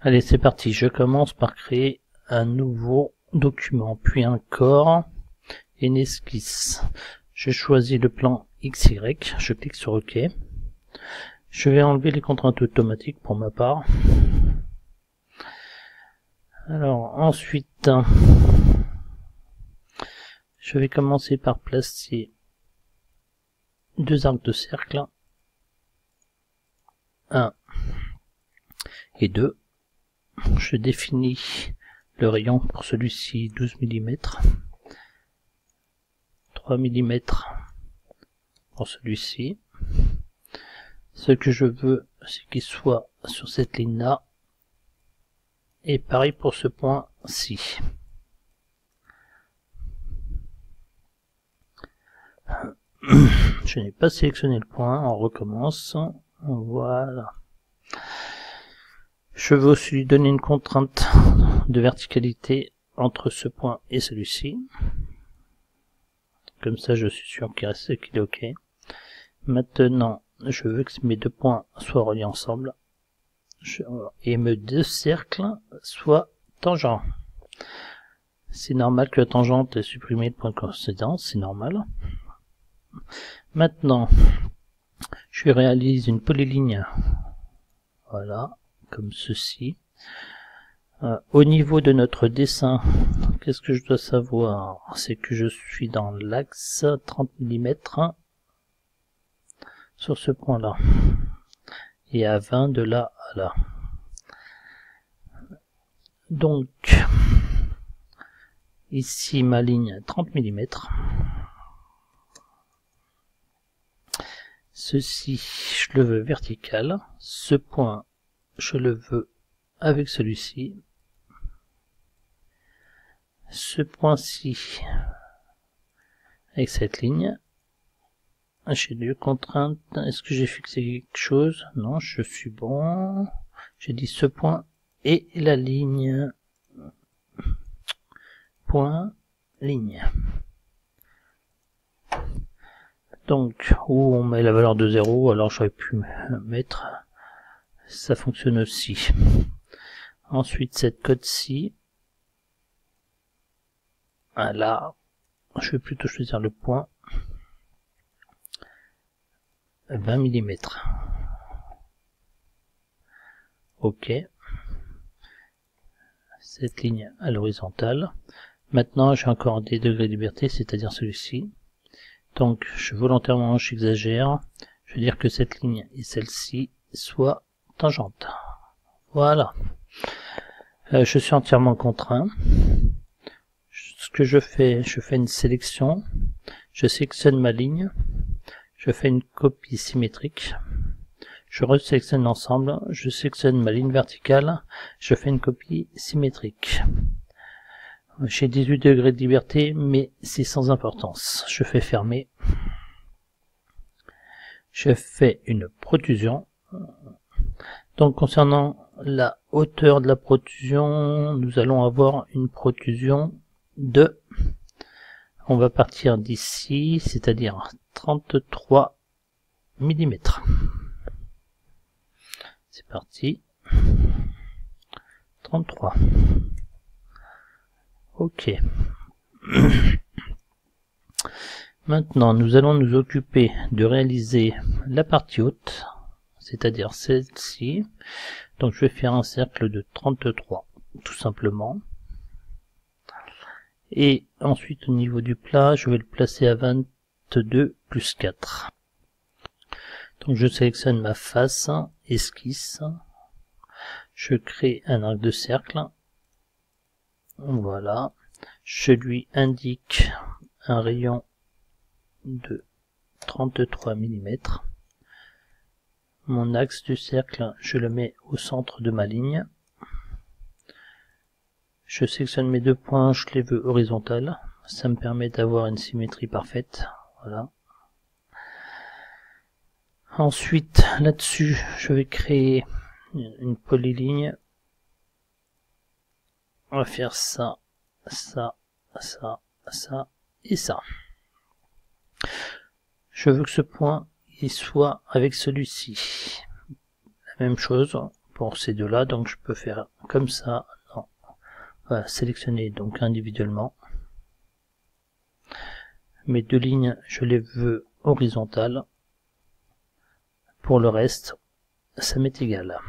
Allez, c'est parti. Je commence par créer un nouveau document, puis un corps et une esquisse. Je choisis le plan XY, je clique sur OK. Je vais enlever les contraintes automatiques pour ma part. Alors ensuite, je vais commencer par placer deux arcs de cercle, 1 et 2. Je définis le rayon pour celui-ci 12 mm, 3 mm pour celui-ci. Ce que je veux, c'est qu'il soit sur cette ligne-là, et pareil pour ce point-ci. Je n'ai pas sélectionné le point, on recommence. Voilà. Je veux aussi lui donner une contrainte de verticalité entre ce point et celui-ci. Comme ça, je suis sûr qu'il est OK. Maintenant, je veux que mes deux points soient reliés ensemble. Et mes deux cercles soient tangents. C'est normal que la tangente ait supprimé le point de coïncidence, c'est normal. Maintenant, je réalise une polyligne. Voilà, comme ceci. Au niveau de notre dessin, qu'est-ce que je dois savoir? C'est que je suis dans l'axe 30 mm sur ce point-là. Et à 20 de là à là. Donc, ici ma ligne 30 mm. Ceci, je le veux vertical. Ce point, je le veux avec celui-ci. Ce point-ci, avec cette ligne. J'ai deux contraintes. Est-ce que j'ai fixé quelque chose? Non, je suis bon. J'ai dit ce point et la ligne. Point, ligne. Donc, où on met la valeur de 0, alors j'aurais pu mettre, ça fonctionne aussi. Ensuite, cette cote-ci, là, je vais plutôt choisir le point 20 mm. OK. Cette ligne à l'horizontale. Maintenant, j'ai encore des degrés de liberté, c'est-à-dire celui-ci. Donc, volontairement, j'exagère. Je veux dire que cette ligne et celle-ci soient tangentes. Voilà. Je suis entièrement contraint. Ce que je fais une sélection. Je sélectionne ma ligne. Je fais une copie symétrique. Je resélectionne l'ensemble. Je sélectionne ma ligne verticale. Je fais une copie symétrique. J'ai 18 degrés de liberté, mais c'est sans importance. Je fais fermer. Je fais une protrusion. Donc concernant la hauteur de la protrusion, nous allons avoir une protrusion de, on va partir d'ici, c'est-à-dire 33 mm. C'est parti. 33. OK. Maintenant, nous allons nous occuper de réaliser la partie haute, c'est-à-dire celle-ci. Donc, je vais faire un cercle de 33, tout simplement. Et ensuite, au niveau du plat, je vais le placer à 22 plus 4. Donc, je sélectionne ma face, esquisse. Je crée un arc de cercle. Voilà. Je lui indique un rayon de 33 mm. Mon axe du cercle, je le mets au centre de ma ligne. Je sélectionne mes deux points, je les veux horizontales. Ça me permet d'avoir une symétrie parfaite. Voilà. Ensuite, là-dessus, je vais créer une polyligne. On va faire ça, ça, ça, ça et ça. Je veux que ce point il soit avec celui-ci. La même chose pour ces deux-là, donc je peux faire comme ça. Non. Voilà, sélectionner donc individuellement. Mes deux lignes, je les veux horizontales. Pour le reste, ça m'est égal.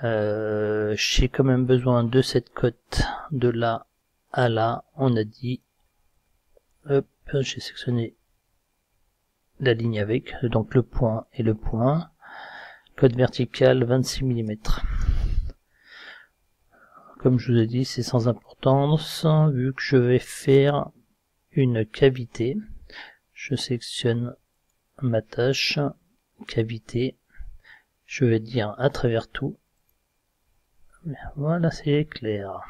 J'ai quand même besoin de cette cote de là à là. On a dit, hop, j'ai sélectionné la ligne avec, donc le point et le point. Cote verticale 26 mm. Comme je vous ai dit, c'est sans importance, vu que je vais faire une cavité. Je sélectionne ma tâche, cavité, je vais dire à travers tout. Voilà, c'est clair.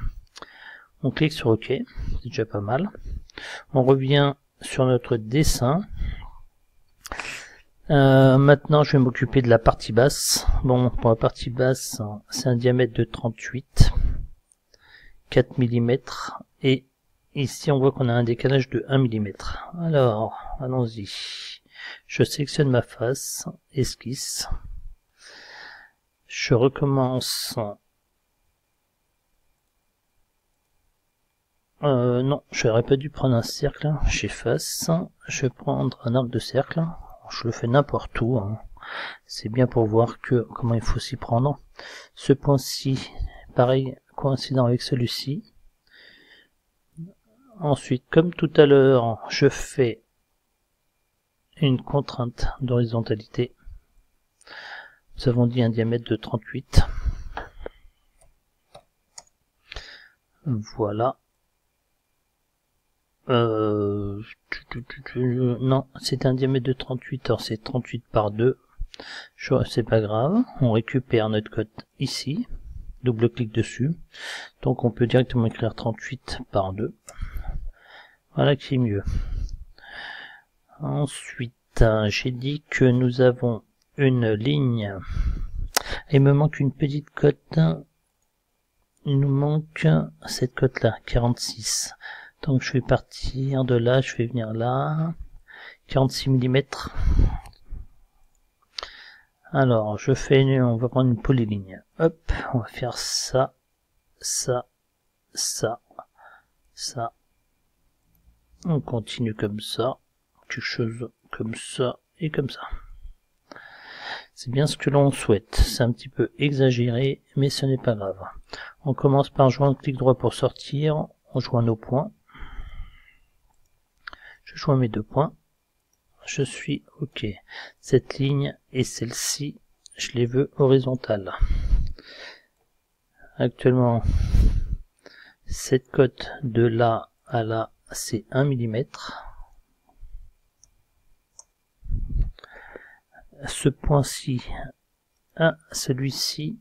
On clique sur OK, c'est déjà pas mal. On revient sur notre dessin. Maintenant, je vais m'occuper de la partie basse. Bon, pour la partie basse, c'est un diamètre de 38, 4 mm, et ici, on voit qu'on a un décalage de 1 mm. Alors, allons-y. Je sélectionne ma face, esquisse. Je recommence. Non, j'aurais pas dû prendre un cercle. J'efface. Je vais prendre un arc de cercle. Je le fais n'importe où. Hein. C'est bien pour voir comment il faut s'y prendre. Ce point-ci, pareil, coïncident avec celui-ci. Ensuite, comme tout à l'heure, je fais une contrainte d'horizontalité. Nous avons dit un diamètre de 38. Voilà. Non, c'est un diamètre de 38, alors c'est 38 par 2. C'est pas grave. On récupère notre cote ici. Double-clic dessus. Donc on peut directement écrire 38 par 2. Voilà qui est mieux. Ensuite, j'ai dit que nous avons une ligne. Il me manque une petite cote. Il nous manque cette cote là, 46. Donc je vais partir de là, je vais venir là. 46 mm. Alors, on va prendre une polyligne. Hop, on va faire ça, ça, ça, ça. On continue comme ça. Quelque chose comme ça et comme ça. C'est bien ce que l'on souhaite. C'est un petit peu exagéré, mais ce n'est pas grave. On commence par joindre clic droit pour sortir. On joint nos points. Je joins mes deux points. Je suis OK. Cette ligne et celle-ci, je les veux horizontales. Actuellement, cette cote de là à là, c'est 1 mm. Ce point-ci à celui-ci,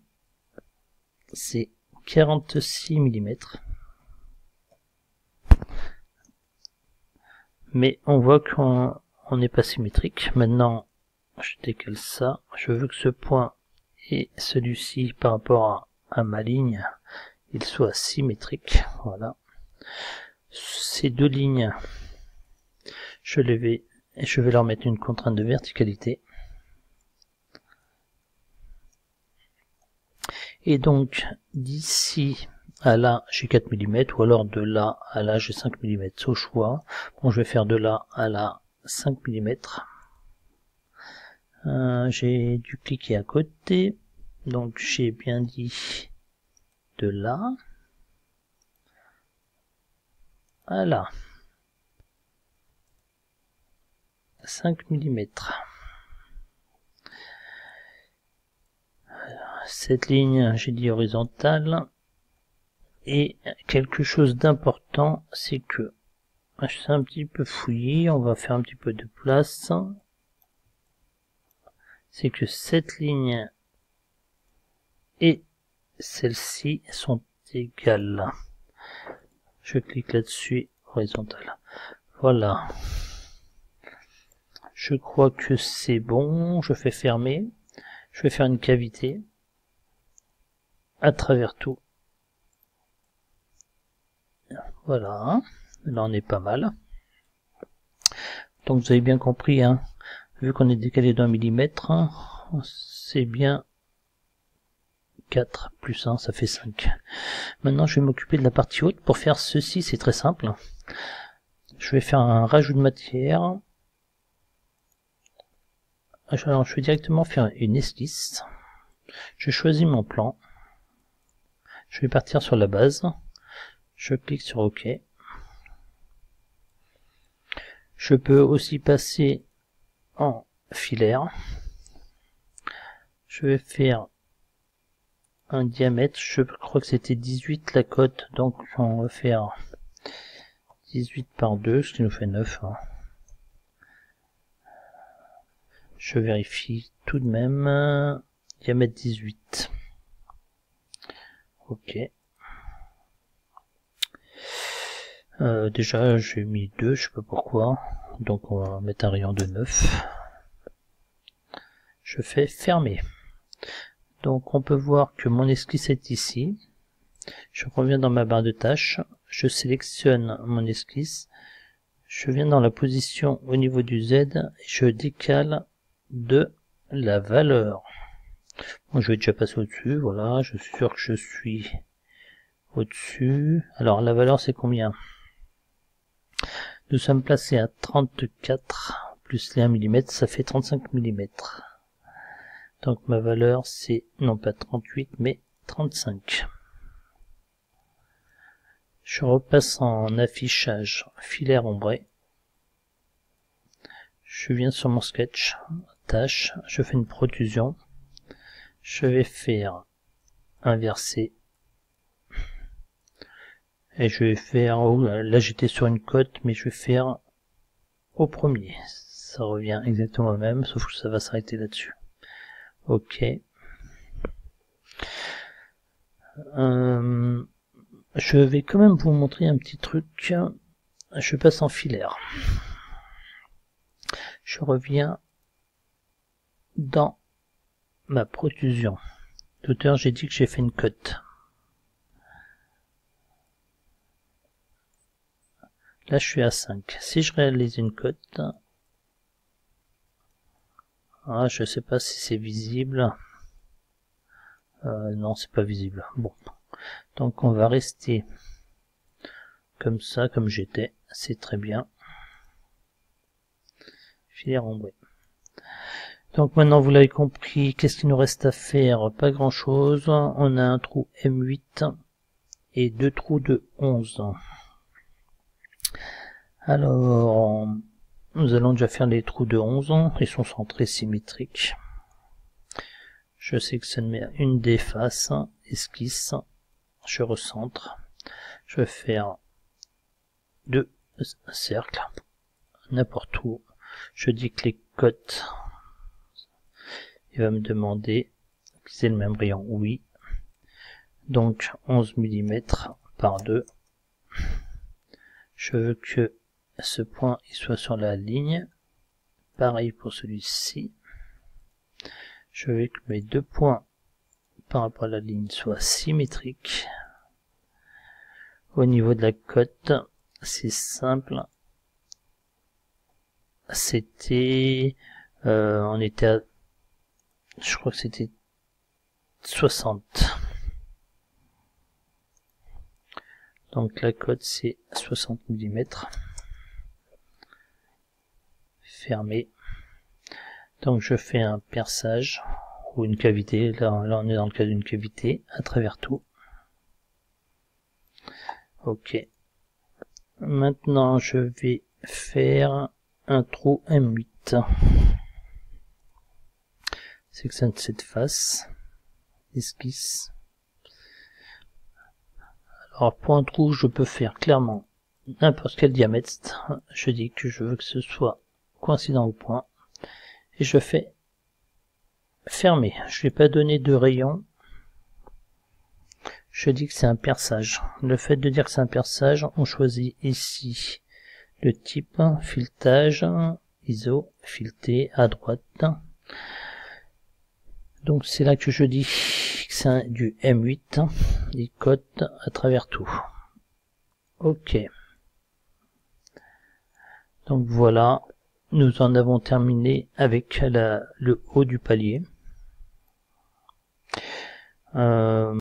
c'est 46 mm. Mais on voit qu'on n'est pas symétrique. Maintenant, je décale ça. Je veux que ce point et celui-ci, par rapport à ma ligne, il soit symétrique. Voilà. Ces deux lignes, je vais leur mettre une contrainte de verticalité. Et donc, d'ici à là, j'ai 4 mm, ou alors de là à là, j'ai 5 mm, c'est au choix. Bon, je vais faire de là à là 5 mm. J'ai dû cliquer à côté, donc j'ai bien dit de là à là. 5 mm. Cette ligne, j'ai dit horizontale. Et quelque chose d'important, c'est que je suis un petit peu fouillé, on va faire un petit peu de place. C'est que cette ligne et celle-ci sont égales. Je clique là-dessus, horizontale. Voilà. Je crois que c'est bon, je fais fermer. Je vais faire une cavité à travers tout. Voilà, là on est pas mal. Donc vous avez bien compris, hein, vu qu'on est décalé d'1 mm, c'est bien 4 plus 1, ça fait 5. Maintenant, je vais m'occuper de la partie haute. Pour faire ceci, c'est très simple. Je vais faire un rajout de matière. Alors, je vais directement faire une esquisse. Je choisis mon plan. Je vais partir sur la base. Je clique sur OK. Je peux aussi passer en filaire. Je vais faire un diamètre. Je crois que c'était 18 la cote. Donc, on va faire 18 par 2, ce qui nous fait 9. Je vérifie tout de même. Diamètre 18. Ok. Déjà j'ai mis 2, je sais pas pourquoi. Donc on va mettre un rayon de 9. Je fais fermer. Donc on peut voir que mon esquisse est ici. Je reviens dans ma barre de tâches. Je sélectionne mon esquisse. Je viens dans la position au niveau du Z. Et je décale de la valeur. Bon, je vais déjà passer au-dessus, voilà, je suis sûr que je suis au-dessus. Alors la valeur c'est combien? Nous sommes placés à 34 plus les 1 mm, ça fait 35 mm. Donc ma valeur c'est non pas 38 mais 35. Je repasse en affichage filaire ombré. Je viens sur mon sketch, tâche, je fais une protrusion. Je vais faire inverser. Et je vais faire, là j'étais sur une cote, mais je vais faire au premier. Ça revient exactement au même, sauf que ça va s'arrêter là-dessus. Ok. Je vais quand même vous montrer un petit truc. Je passe en filaire. Je reviens dans ma protrusion. Tout à l'heure j'ai dit que j'ai fait une cote. Là je suis à 5. Si je réalise une cote, je sais pas si c'est visible. Non, c'est pas visible. Bon, donc on va rester comme ça, comme j'étais. C'est très bien. Filaire ombré. Donc maintenant vous l'avez compris, qu'est-ce qu'il nous reste à faire? Pas grand chose. On a un trou M8 et deux trous de 11. Alors, nous allons déjà faire les trous de 11. Ils sont centrés symétriques. Je sélectionne une des faces, esquisse, je recentre. Je vais faire deux cercles, n'importe où. Je dis que les cotes. Il va me demander si c'est le même rayon, oui. Donc 11 mm par 2. Je veux que ce point il soit sur la ligne. Pareil pour celui-ci. Je veux que mes deux points par rapport à la ligne soient symétriques. Au niveau de la cote, c'est simple. C'était... on était à... Je crois que c'était 60. Donc la cote c'est 60 mm. Fermé. Donc je fais un perçage ou une cavité. Là on est dans le cas d'une cavité à travers tout. Ok. Maintenant je vais faire un trou M8. Sélectionne cette face. Esquisse. Alors pour un trou je peux faire clairement n'importe quel diamètre. Je dis que je veux que ce soit coïncident au point. Et je fais fermer. Je vais pas donner de rayon. Je dis que c'est un perçage. Le fait de dire que c'est un perçage, on choisit ici le type, filetage, ISO, fileté à droite. Donc c'est là que je dis que c'est du M8, des cotes à travers tout. Ok. Donc voilà, nous en avons terminé avec le haut du palier. Euh,